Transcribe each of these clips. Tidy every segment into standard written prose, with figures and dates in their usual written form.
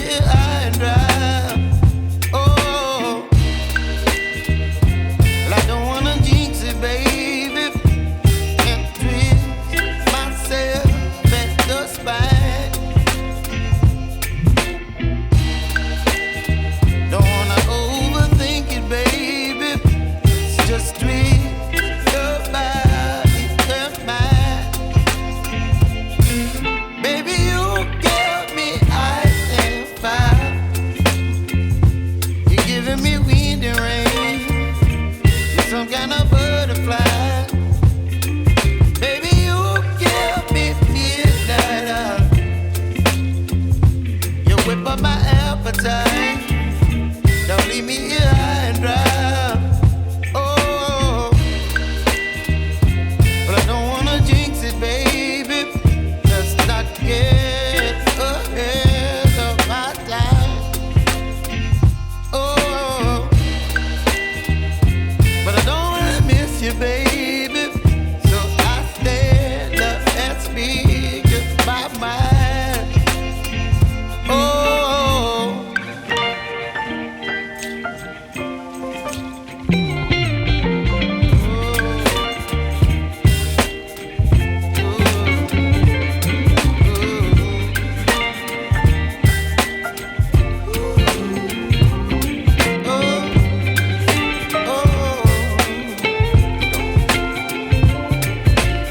here high and dry. Oh, well, I don't wanna jinx it, baby, and twist myself at the spine. Don't wanna overthink it, baby. It's just twist your body and mine. Baby, you give me ice and fire. You're giving me wind and rain. You're some kind of butterfly. Baby, you give me midnight. You whip up my appetite. Don't leave me here high and dry. Oh, but I don't wanna jinx it, baby. Let's not get ahead of my time. Oh, but I don't wanna miss you, baby. So I stand up and speak my mind. Oh.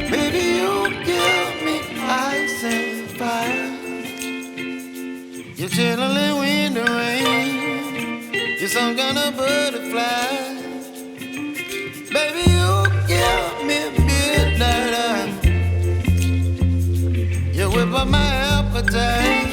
Baby, you give me ice and fire. You're chilling wind and rain. You're some kind of butterfly. Baby, you give me midnight. You whip up my appetite.